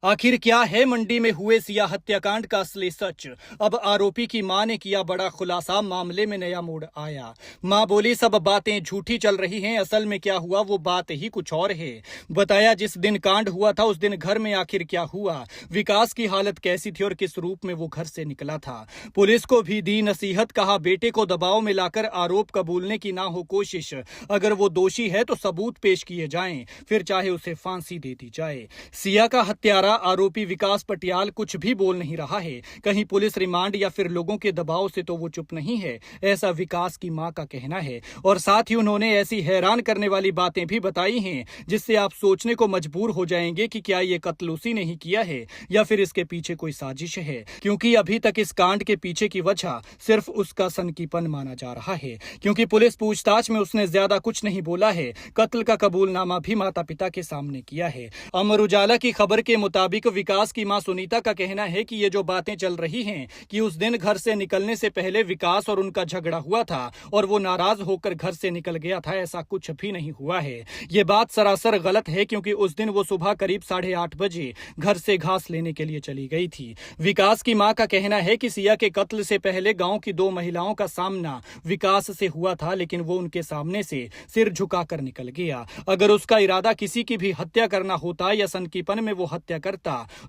आखिर क्या है मंडी में हुए सिया हत्याकांड का असली सच। अब आरोपी की मां ने किया बड़ा खुलासा, मामले में नया मोड़ आया। मां बोली सब बातें झूठी चल रही हैं, असल में क्या हुआ वो बात ही कुछ और है। बताया जिस दिन कांड हुआ था उस दिन घर में आखिर क्या हुआ, विकास की हालत कैसी थी और किस रूप में वो घर से निकला था। पुलिस को भी दी नसीहत, कहा बेटे को दबाव में लाकर आरोप कबूलने की ना हो कोशिश, अगर वो दोषी है तो सबूत पेश किए जाएं, फिर चाहे उसे फांसी दे दी जाए। सिया का हत्यारा आरोपी विकास पटियाल कुछ भी बोल नहीं रहा है। कहीं पुलिस रिमांड या फिर लोगों के दबाव से तो वो चुप नहीं है, ऐसा विकास की मां का कहना है। और साथ ही उन्होंने ऐसी हैरान करने वाली बातें भी बताई हैं जिससे आप सोचने को मजबूर हो जाएंगे कि क्या ये कत्ल उसी ने ही किया है या फिर इसके पीछे कोई साजिश है, क्योंकि अभी तक इस कांड के पीछे की वजह सिर्फ उसका सनकीपन माना जा रहा है। क्योंकि पुलिस पूछताछ में उसने ज्यादा कुछ नहीं बोला है। कत्ल का कबूलनामा भी माता पिता के सामने किया है। अमर उजाला की खबर के मुताबिक विकास की मां सुनीता का कहना है कि ये जो बातें चल रही हैं कि उस दिन घर से निकलने से पहले विकास और उनका झगड़ा हुआ था और वो नाराज होकर घर से निकल गया था, ऐसा कुछ भी नहीं हुआ है। ये बात सरासर गलत है, क्योंकि उस दिन वो सुबह करीब 8:30 बजे घर से घास लेने के लिए चली गई थी। विकास की मां का कहना है कि सिया के कत्ल से पहले गांव की 2 महिलाओं का सामना विकास से हुआ था, लेकिन वो उनके सामने से सिर झुकाकर निकल गया। अगर उसका इरादा किसी की भी हत्या करना होता या सनकीपन में वो हत्या करता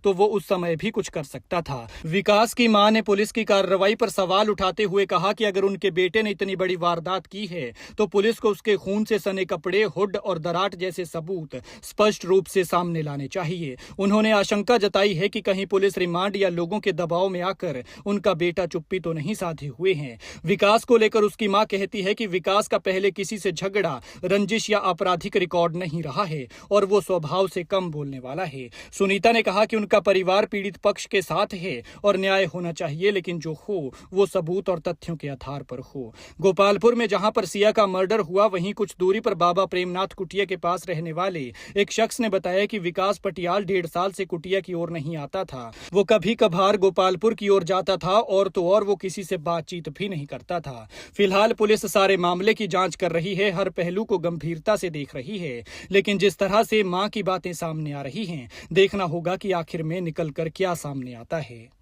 तो वो उस समय भी कुछ कर सकता था। विकास की मां ने पुलिस की कार्रवाई पर सवाल उठाते हुए कहा कि अगर उनके बेटे ने इतनी बड़ी वारदात की है तो पुलिस को उसके खून से सने कपड़े, हुड और दराट जैसे सबूत स्पष्ट रूप से सामने लाने चाहिए। उन्होंने आशंका जताई है कि कहीं पुलिस रिमांड या लोगों के दबाव में आकर उनका बेटा चुप्पी तो नहीं साधे हुए हैं। विकास को लेकर उसकी मां कहती है कि विकास का पहले किसी से झगड़ा, रंजिश या आपराधिक रिकॉर्ड नहीं रहा है और वो स्वभाव से कम बोलने वाला है। सुनीता ने कहा कि उनका परिवार पीड़ित पक्ष के साथ है और न्याय होना चाहिए, लेकिन जो हो वो सबूत और तथ्यों के आधार पर हो। गोपालपुर में जहां पर सिया का मर्डर हुआ, वहीं कुछ दूरी पर बाबा प्रेमनाथ कुटिया के पास रहने वाले एक शख्स ने बताया कि विकास पटियाल 1.5 साल से कुटिया की ओर नहीं आता था। वो कभी कभार गोपालपुर की ओर जाता था और तो और वो किसी से बातचीत भी नहीं करता था। फिलहाल पुलिस सारे मामले की जांच कर रही है, हर पहलू को गंभीरता से देख रही है, लेकिन जिस तरह से मां की बातें सामने आ रही हैं, देखना होगा कि आखिर में निकल कर क्या सामने आता है।